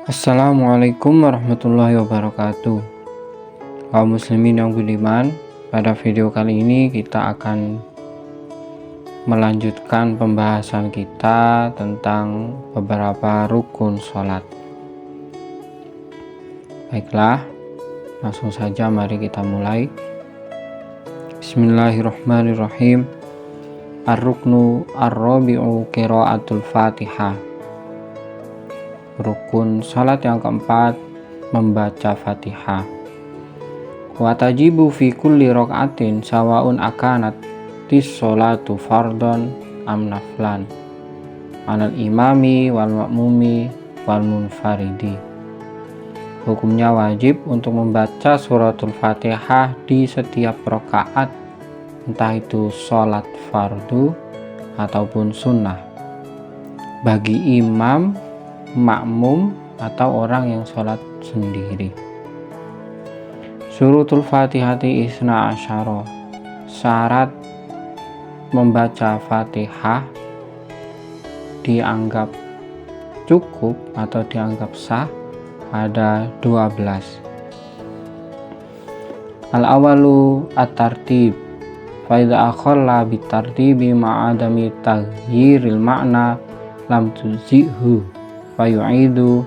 Assalamualaikum warahmatullahi wabarakatuh. Kaum muslimin yang budiman, pada video kali ini kita akan melanjutkan pembahasan kita tentang beberapa rukun sholat. Baiklah, langsung saja mari kita mulai. Bismillahirrahmanirrahim. Ar-ruknu ar-rabi'u qiraatul Fatihah. Rukun salat yang keempat, membaca Fatihah. Wa tajibu fi kulli raq'atin sawaun akanat tis sholatu fardhon am naflan anal imami wal ma'mumi wal munfaridi. Hukumnya wajib untuk membaca suratul Fatihah di setiap rakaat, entah itu sholat fardu ataupun sunnah, bagi imam, makmum, atau orang yang sholat sendiri. Surutul Fatihati isna asyara. Syarat membaca Fatihah dianggap cukup atau dianggap sah ada 12. Al-awalu at-tartib. Fa idza akhalla bitartibi ma'adami taghyiril ma'na lam tuzihu fayu'idu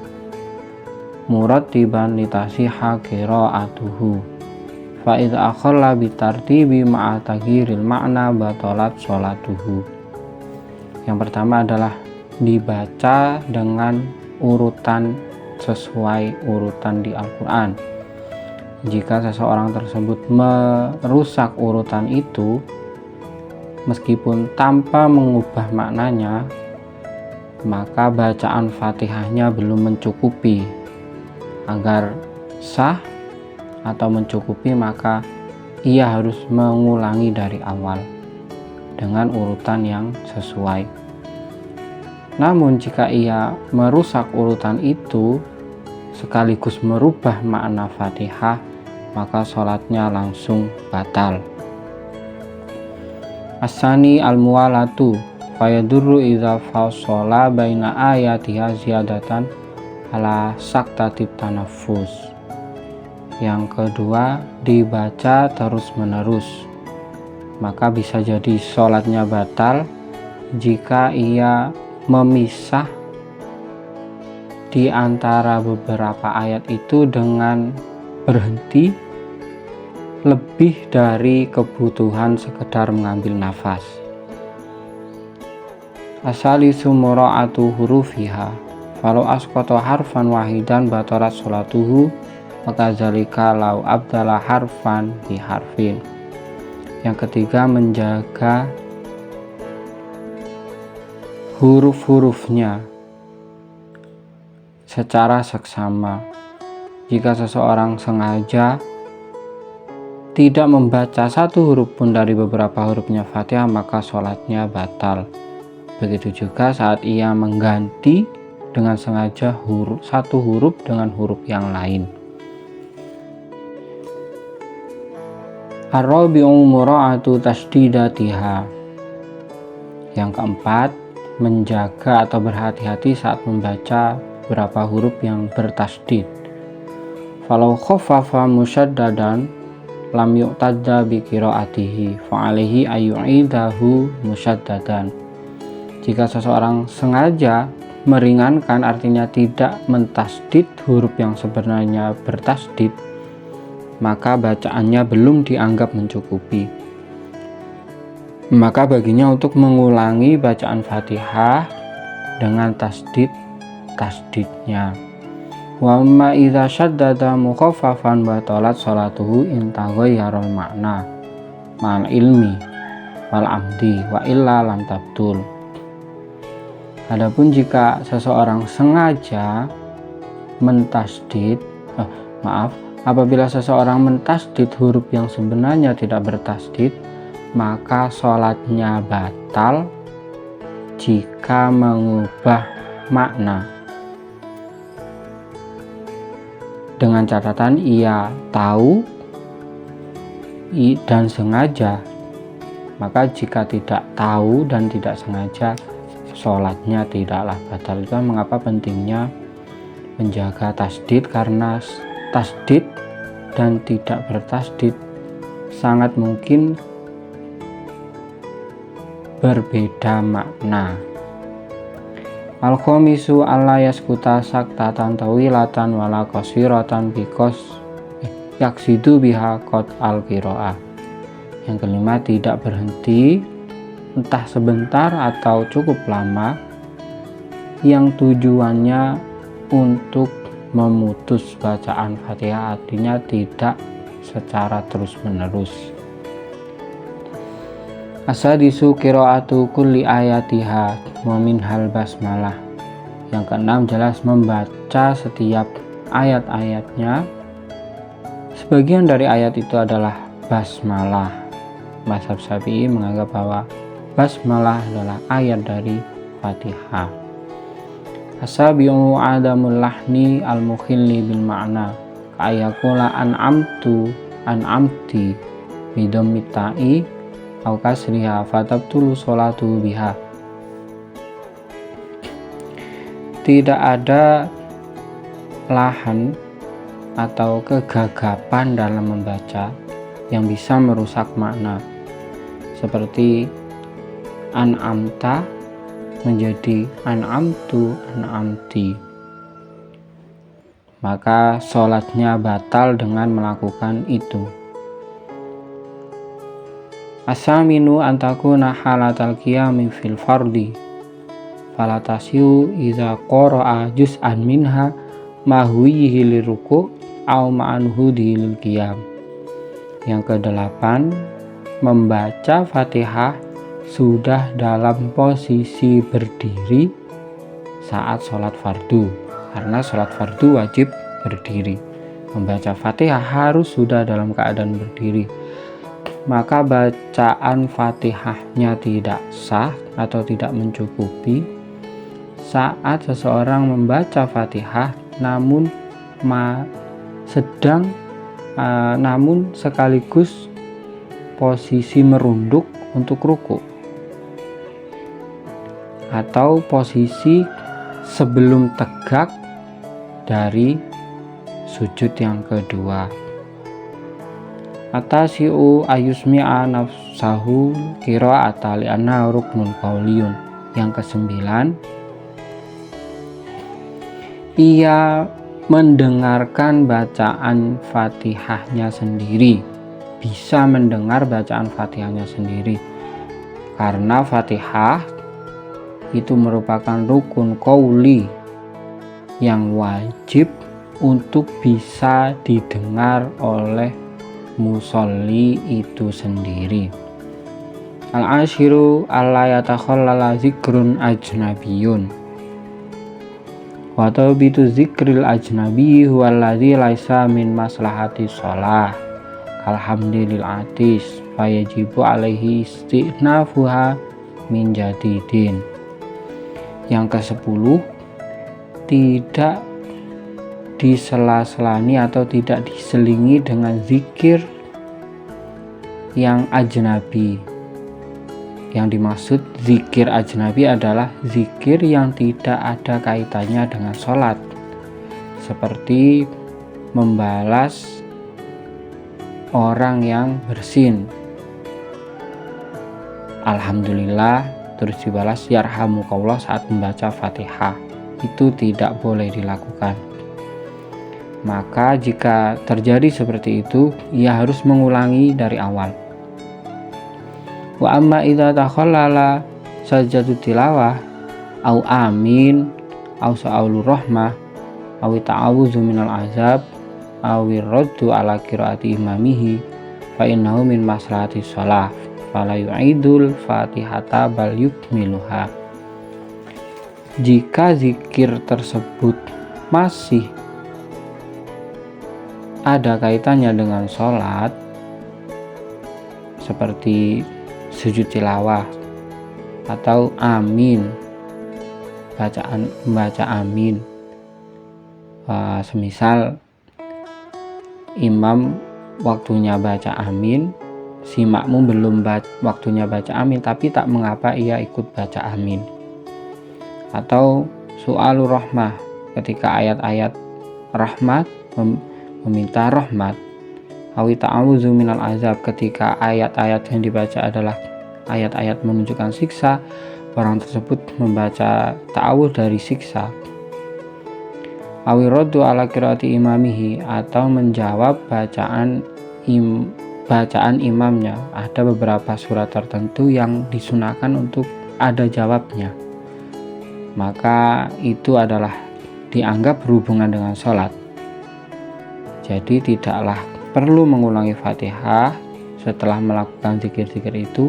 murattiban litasiha qira'atuhu. Fa idza akhalla bitartibi ma'a taghyiril ma'na batalat sholatuhu. Yang pertama adalah dibaca dengan urutan sesuai urutan di Al-Quran. Jika seseorang tersebut merusak urutan itu meskipun tanpa mengubah maknanya, maka bacaan Fatihahnya belum mencukupi. Agar sah atau mencukupi, maka ia harus mengulangi dari awal dengan urutan yang sesuai. Namun jika ia merusak urutan itu sekaligus merubah makna Fatihah, maka sholatnya langsung batal. Asani al-muwalatu fayadurru idza fasala baina ayatiha ziyadatan ala saktatib tanaffus. Yang kedua, dibaca terus-menerus, maka bisa jadi sholatnya batal jika ia memisah di antara beberapa ayat itu dengan berhenti lebih dari kebutuhan sekedar mengambil nafas. Asalisu mura'atu hurufiha. Falau asqata harfan wahidan batalat sholatuhu, maka zalika lau abdala harfan bi harfin. Yang ketiga, menjaga huruf-hurufnya secara seksama. Jika seseorang sengaja tidak membaca satu huruf pun dari beberapa hurufnya Fatihah, maka sholatnya batal. Begitu juga saat ia mengganti dengan sengaja satu huruf dengan huruf yang lain. Ar-rabi'u mura'atu tasdidatiha. Yang keempat, menjaga atau berhati-hati saat membaca beberapa huruf yang bertasdid. Falau khaffafa musyaddadan lam yu'tadda bi qiraatihi fa alaihi ayyu'idahu musyaddadan. Jika seseorang sengaja meringankan, artinya tidak mentasdid huruf yang sebenarnya bertasdid, maka bacaannya belum dianggap mencukupi. Maka baginya untuk mengulangi bacaan Fatihah dengan tasdidnya. Wa ma idza syaddada mukhaffafan batalat sholatuhu in taghayyara makna ma'al ilmi wal amdi wa illa lam tabtul. Adapun jika seseorang sengaja apabila seseorang mentasdid huruf yang sebenarnya tidak bertasdid, maka sholatnya batal jika mengubah makna. Dengan catatan ia tahu dan sengaja. Maka jika tidak tahu dan tidak sengaja, sholatnya tidaklah batal. Itu mengapa pentingnya menjaga tasdid, karena tasdid dan tidak bertasdid sangat mungkin berbeda makna. Al-khomisu alla yaskuta saktatan tawilatan wala qasiratan bikos yaksidu biha qad al-qiraah. Yang kelima, tidak berhenti entah sebentar atau cukup lama yang tujuannya untuk memutus bacaan Fatihah, artinya tidak secara terus-menerus. Asadisu qiraatu kulli ayatiha wa minhal basmalah. Yang keenam, jelas membaca setiap ayat-ayatnya. Sebagian dari ayat itu adalah basmalah. Mazhab Syafi'i menganggap bahwa basmalah adalah ayat dari Fatihah. Asabi'u adamul lahni al-mukhilli bil ma'na ka'ayakula an'amti bidommitai au kasriha fatabtulu sholatu biha. Tidak ada lahan atau kegagapan dalam membaca yang bisa merusak makna, seperti an'amta menjadi an'amtu, an'amti, maka sholatnya batal dengan melakukan itu. Asaminu antakuna halatal qiyami fil fardi falatasiu iza qara'a juz'an minha mahwihi liruku' au ma'anhudi lil qiyam. Yang kedelapan, membaca Fatihah sudah dalam posisi berdiri saat sholat fardu, karena sholat fardu wajib berdiri. Membaca Fatihah harus sudah dalam keadaan berdiri, maka bacaan Fatihahnya tidak sah atau tidak mencukupi saat seseorang membaca Fatihah namun sekaligus posisi merunduk untuk ruku, atau posisi sebelum tegak dari sujud yang kedua. Atasi'u ayusmi'a nafsahu qira'ata li'anna ruknun qauliyun. Yang kesembilan, ia mendengarkan bacaan Fatihahnya sendiri, bisa mendengar bacaan Fatihahnya sendiri, karena Fatihah itu merupakan rukun qauli yang wajib untuk bisa didengar oleh musolli itu sendiri. Al-ashiru alla yatakhallala zikrun ajnabiyun wa tawbitu zikril ajnabi huwa alladzi laisa min maslahati shalah kalhamdulil atis fayajibu alaihi istinafuha min jadidin. Yang ke-10, tidak disela-selani atau tidak diselingi dengan zikir yang ajnabi. Yang dimaksud zikir ajnabi adalah zikir yang tidak ada kaitannya dengan sholat, seperti membalas orang yang bersin, alhamdulillah, terus dibalas yarhamukallah saat membaca Fatihah. Itu tidak boleh dilakukan. Maka jika terjadi seperti itu, ia harus mengulangi dari awal. Wa amma idza takhallala sajdatut tilawah au amin au sa'alur rahmah au ta'awudzu minal azab au raddu ala qiraati imamihi fa innahu min maslahati shalah fala yu'idul fatihata bal yukmiluha. Jika zikir tersebut masih ada kaitannya dengan sholat, seperti sujud tilawah atau amin, membaca amin, semisal imam waktunya baca amin, si makmum belum waktunya baca amin, tapi tak mengapa ia ikut baca amin. Atau su'alur rahmah, ketika ayat-ayat rahmat meminta rahmat. Awi ta'awudzu minal azab, ketika ayat-ayat yang dibaca adalah ayat-ayat menunjukkan siksa, orang tersebut membaca ta'awudz dari siksa. Awi raddu ala qiraati imamihi, atau menjawab bacaan imamnya. Ada beberapa surat tertentu yang disunahkan untuk ada jawabnya, maka itu adalah dianggap berhubungan dengan sholat. Jadi tidaklah perlu mengulangi Fatihah setelah melakukan zikir-zikir itu,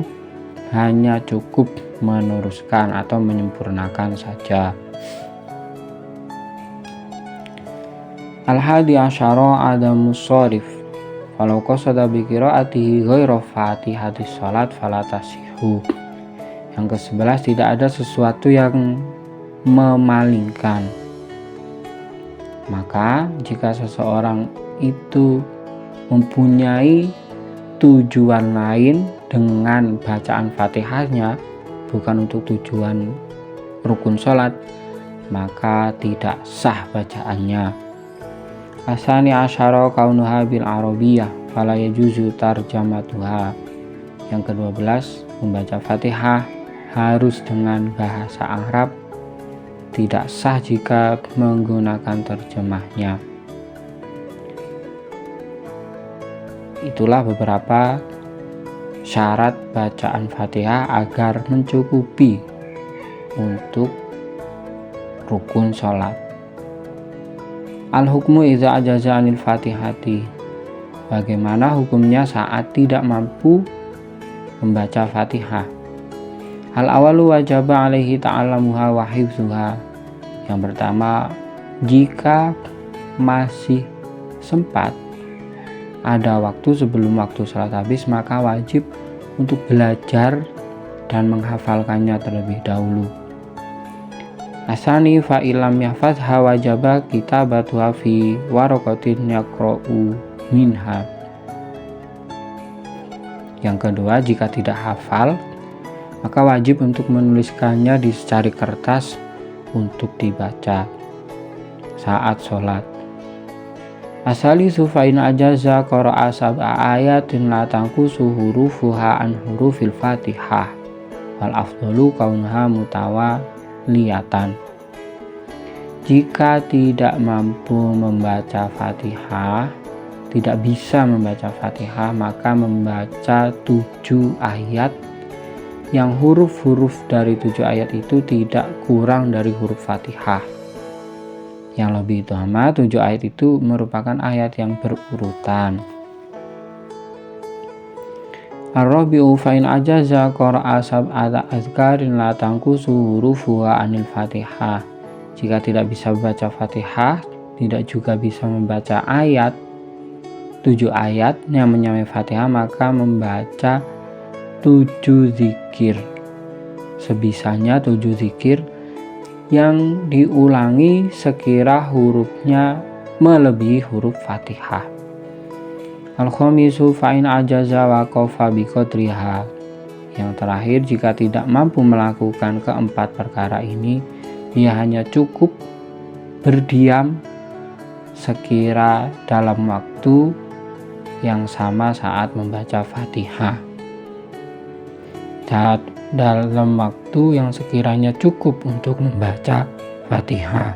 hanya cukup meneruskan atau menyempurnakan saja. Al-hadi asyara adamus sharif, walau qasada bi qiraatihi ghairu fatihatis salat fala tasihhu. Yang ke-11, tidak ada sesuatu yang memalingkan. Maka jika seseorang itu mempunyai tujuan lain dengan bacaan Fatihahnya, bukan untuk tujuan rukun sholat, maka tidak sah bacaannya. Asani asyara kaunuha bil arabiyah fala yajuzu tarjamatuha. Yang ke-12, membaca Fatihah harus dengan bahasa Arab, tidak sah jika menggunakan terjemahnya. Itulah beberapa syarat bacaan Fatihah agar mencukupi untuk rukun sholat. Al-hukmu idza ajaza anil fatihati, bagaimana hukumnya saat tidak mampu membaca Fatihah. Al-awalu wajaba alaihi ta'allamuha wa hifzuha. Yang pertama, jika masih sempat ada waktu sebelum waktu salat habis, maka wajib untuk belajar dan menghafalkannya terlebih dahulu. Asani fa ilam yahfazha wajaba kitabatuha fi waraqatin yaqra'u minha. Yang kedua, jika tidak hafal, maka wajib untuk menuliskannya di secari kertas untuk dibaca saat sholat. Asali sufain ajaza qara'a sab'a ayatin la tanqusu hurufuha an hurufil Fatihah wal afdalu kaunha mutawaliyatan. Jika tidak mampu membaca Fatihah, tidak bisa membaca Fatihah, maka membaca 7 ayat yang huruf-huruf dari 7 ayat itu tidak kurang dari huruf Fatihah. Yang lebih utama, 7 ayat itu merupakan ayat yang berurutan. Ar-rabi'u fa'in ajaza qara'a sab'ata azkarin la tanqusu hurufuha anil Fatihah. Jika tidak bisa membaca Fatihah, tidak juga bisa membaca ayat 7 ayat yang menyamai Fatihah, maka membaca 7 zikir. Sebisanya 7 zikir yang diulangi sekira hurufnya melebihi huruf Fatihah. Al-khamisu fa'in ajaza waqafa biqadriha. Yang terakhir, jika tidak mampu melakukan keempat perkara ini, dia hanya cukup berdiam sekira dalam waktu yang sama saat membaca Fatihah. Dalam waktu yang sekiranya cukup untuk membaca Fatihah.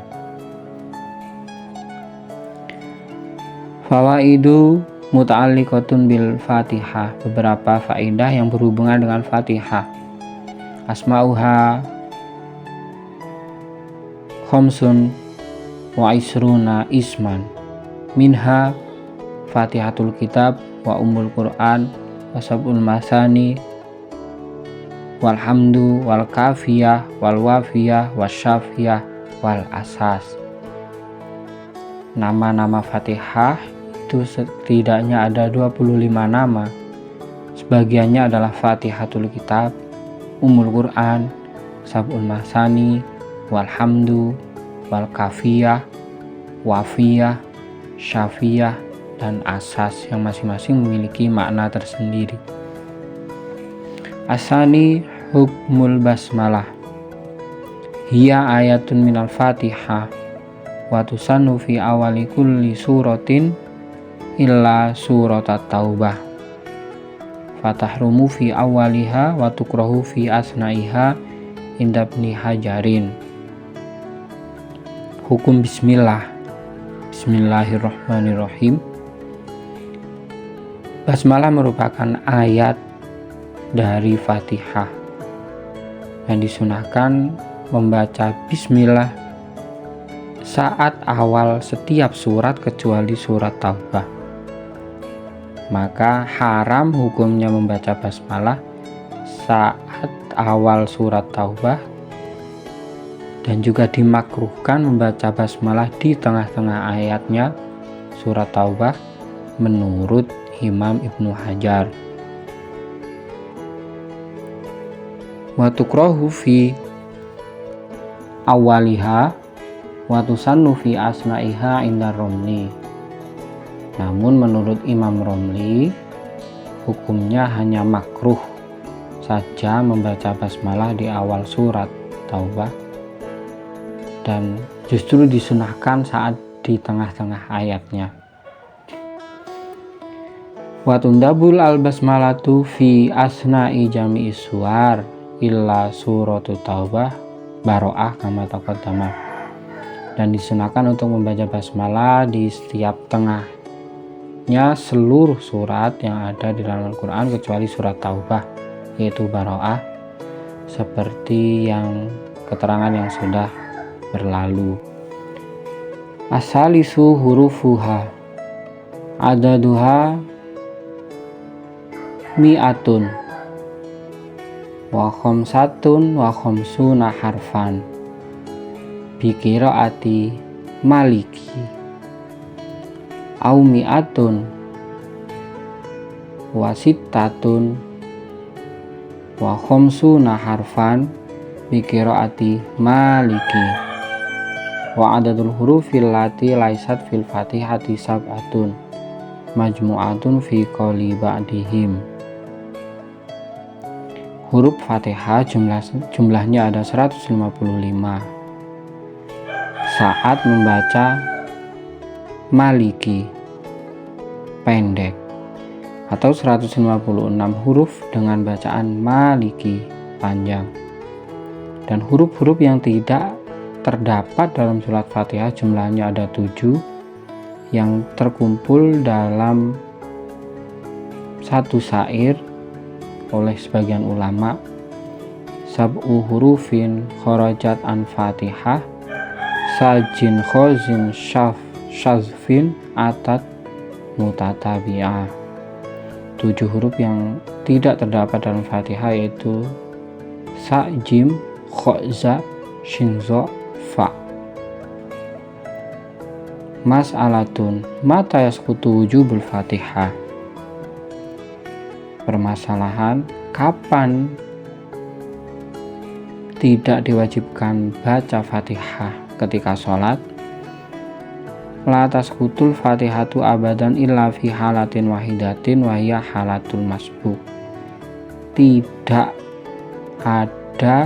Fawaidu muta'alliqatun bil Fatihah. Beberapa faedah yang berhubungan dengan Fatihah. Asma'uha khamsun wa isruna isman. Minha Fatihatul Kitab wa Ummul Quran wa Sab'ul Masani walhamdu wal kafiyah wal wafiyah wasyafiyah wal asas. Nama-nama Fatihah itu setidaknya ada 25 nama. Sebagiannya adalah Fatihatul Kitab, Ummul Quran, Sab'ul Masani, walhamdu wal kafiyah, wafiyah, syafiyah, dan asas yang masing-masing memiliki makna tersendiri. Asani hukmul basmalah. Hiya ayatun minal Fatihah wa tusannu fi awali kulli suratin illa surat at-taubah fatahrumu fi awaliha wa tukrahu fi asnaiha inda Ibni Hajarin. Hukum bismillah. Bismillahirrahmanirrahim. Basmalah merupakan ayat dari Fatihah yang disunahkan membaca bismillah saat awal setiap surat kecuali surat Taubah. Maka haram hukumnya membaca basmalah saat awal surat Taubah, dan juga dimakruhkan membaca basmalah di tengah-tengah ayatnya surat Taubah menurut Imam Ibnu Hajar. Wa tukrahu fi awaliha wa tusannu fi asnaiha inda Romli. Namun menurut Imam Romli, hukumnya hanya makruh saja membaca basmalah di awal surat Taubah, dan justru disunahkan saat di tengah-tengah ayatnya. Wa tundabul al-basmalatu fi asna'i jami'is suwar illa suratut Taubah baro'ah kama taqaddama. Dan disunahkan untuk membaca basmalah di setiap tengahnya seluruh surat yang ada di dalam Al-Quran kecuali surat Taubah, yaitu baro'ah, seperti yang keterangan yang sudah berlalu. Asalisu hurufuha adaduha mi'atun wa khamsatun wa khamsuna harfan bi qiraati maliki au mi'atun wa sittatun wa khamsuna harfan bi qiraati maliki wa adadul hurufil lati laisat fil fatihati sab'atun majmu'atun fi qawli ba'dihim. Huruf Fatihah jumlahnya ada 155. Saat membaca Maliki pendek atau 156 huruf dengan bacaan Maliki panjang. Dan huruf-huruf yang tidak terdapat dalam surat Fatihah jumlahnya ada 7 yang terkumpul dalam satu syair oleh sebagian ulama. Sab'u hurufin kharajat an Fatihah sajin khozin syazfin atat mutatabi'ah. 7 huruf yang tidak terdapat dalam Fatihah yaitu sa, jim, khoza, shinzo, fa. Mas'alatun mata yasqutu wujubul Fatihah. Permasalahan, kapan tidak diwajibkan baca Fatihah ketika sholat? La tasqutul Fatihatu abadan illa fi halatin wahidatin wa hiya halatul masbuk. Tidak ada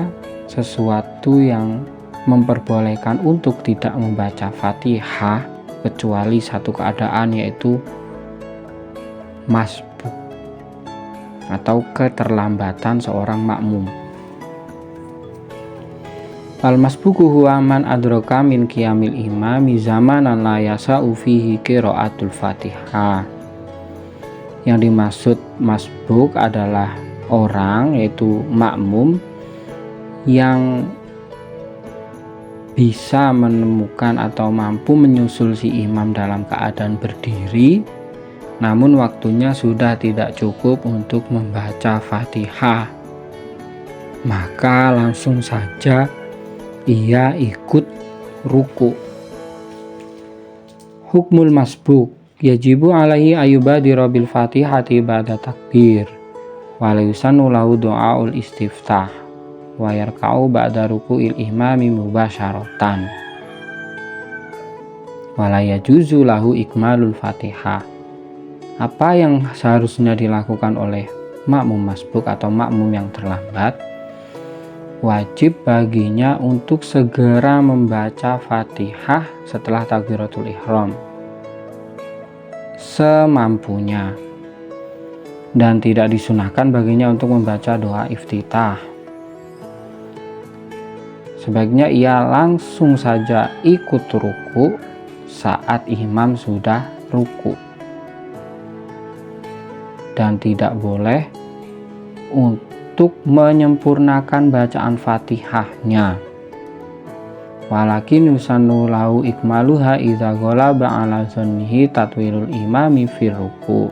sesuatu yang memperbolehkan untuk tidak membaca Fatihah kecuali satu keadaan, yaitu masbuk atau keterlambatan seorang makmum. Al-masbuku huwa man adraka min qiyamil imami zamanan la yasa'u fihi qiraatul Fatihah. Yang dimaksud masbuk adalah orang, yaitu makmum yang bisa menemukan atau mampu menyusul si imam dalam keadaan berdiri, namun waktunya sudah tidak cukup untuk membaca Fatihah, maka langsung saja ia ikut ruku. Hukmul masbuk yajibu alaihi ayyubadira bil Fatihati ba'da takbir wa la yusannu lahu du'aul istiftah wa yarka'u ba'da ruku'il imami mubasyaratan wa la yajuzu lahu ikmalul Fatihah. Apa yang seharusnya dilakukan oleh makmum masbuk atau makmum yang terlambat? wajib baginya untuk segera membaca Fatihah setelah takbiratul ihram semampunya, dan tidak disunahkan baginya untuk membaca doa iftitah. Sebaiknya ia langsung saja ikut ruku saat imam sudah ruku, dan tidak boleh untuk menyempurnakan bacaan Fatihahnya. Walakin yusannu lahu ikmaluha idza ghalaba ala dzannihi tatwilul imami fir ruku.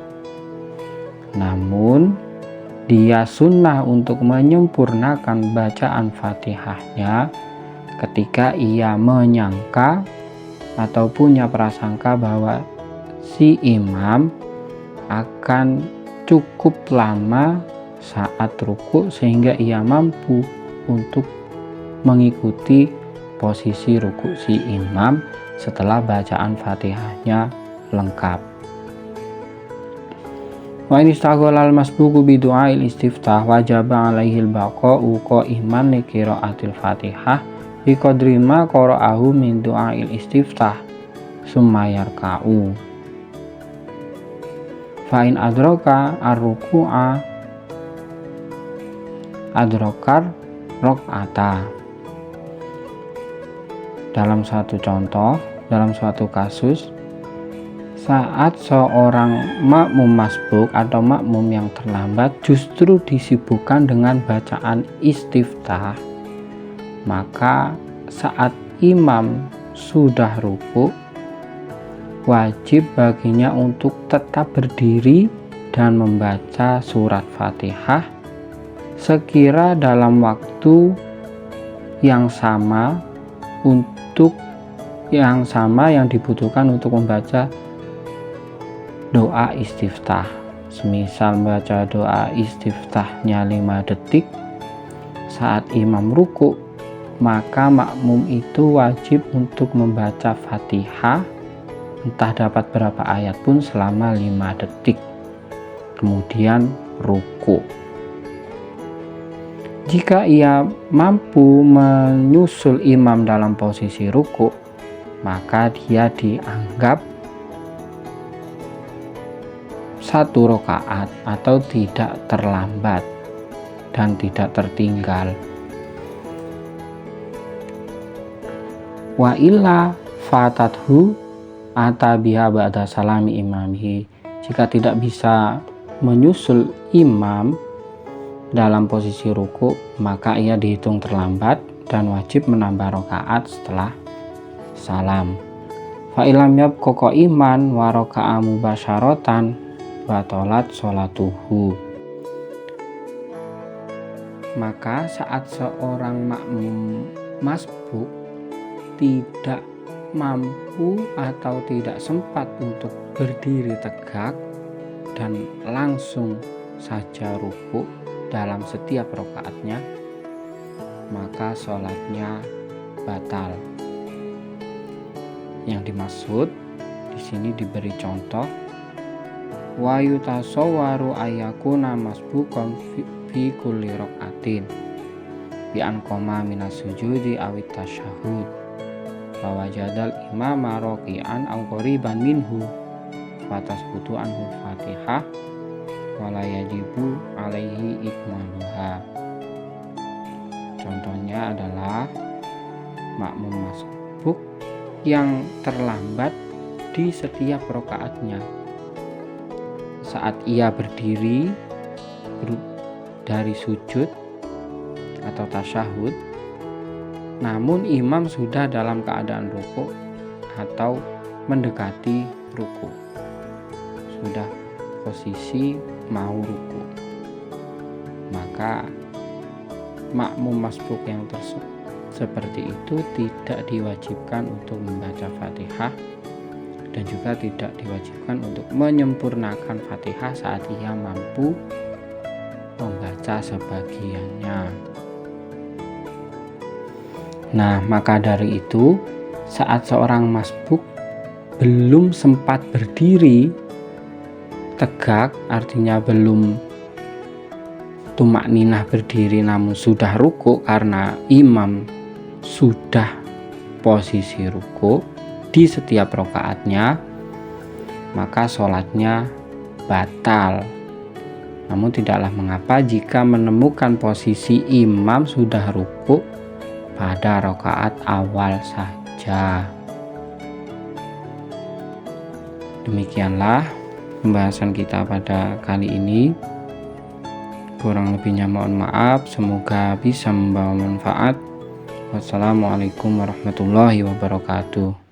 Namun dia sunnah untuk menyempurnakan bacaan Fatihahnya ketika ia menyangka atau punya prasangka bahwa si imam akan cukup lama saat ruku sehingga ia mampu untuk mengikuti posisi ruku si imam setelah bacaan Fatihahnya lengkap. Wa in istaghalal masbuqu bi du'ail istiftah wajaba alaihi al-baqa'u qa'iman li qira'atil Fatihah bi qadri ma qara'ahu min du'ail istiftah summa yarka'u. Fa in adraka ar-ruku'a adrakar rakaata. Dalam suatu contoh, dalam suatu kasus, saat seorang makmum masbuk atau makmum yang terlambat justru disibukkan dengan bacaan istiftah, maka saat imam sudah ruku, wajib baginya untuk tetap berdiri dan membaca surat Fatihah sekira dalam waktu yang sama yang dibutuhkan untuk membaca doa istiftah. Semisal membaca doa istiftahnya 5 detik saat imam ruku, maka makmum itu wajib untuk membaca Fatihah entah dapat berapa ayat pun selama 5 detik, kemudian ruku. Jika ia mampu menyusul imam dalam posisi ruku, maka dia dianggap 1 rakaat atau tidak terlambat dan tidak tertinggal. Wa illa fatathu atabiha ba'da salami imamihi. Jika tidak bisa menyusul imam dalam posisi ruku, maka ia dihitung terlambat dan wajib menambah rakaat setelah salam. Fa ilam yabqa qa'iman wa raka'a mubasyaratan batalat sholatuhu. Maka saat seorang makmum masbuk tidak mampu atau tidak sempat untuk berdiri tegak dan langsung saja ruku dalam setiap rakaatnya, maka sholatnya batal. Yang dimaksud di sini diberi contoh, wa yutasawwaru ayakuna masbuqan fi kulli rakaatin bi an qama minas sujudi awit tasyahhud wa wajadal imama raqi'an aw qariban minhu fatasbutu anhu Fatihah wala yajibu alaihi ikmaluha. Contohnya adalah makmum masbuk yang terlambat di setiap rakaatnya. Saat ia berdiri dari sujud atau tasyahud, namun imam sudah dalam keadaan ruku atau mendekati ruku, sudah posisi mau ruku, maka makmum masbuk yang seperti itu tidak diwajibkan untuk membaca Fatihah dan juga tidak diwajibkan untuk menyempurnakan Fatihah saat ia mampu membaca sebagiannya. Nah, maka dari itu saat seorang masbuk belum sempat berdiri tegak, artinya belum tumak ninah berdiri namun sudah ruku karena imam sudah posisi ruku di setiap rakaatnya, maka sholatnya batal. Namun tidaklah mengapa jika menemukan posisi imam sudah ruku pada rakaat awal saja. Demikianlah pembahasan kita pada kali ini. Kurang lebihnya mohon maaf, semoga bisa membawa manfaat. Wassalamualaikum warahmatullahi wabarakatuh.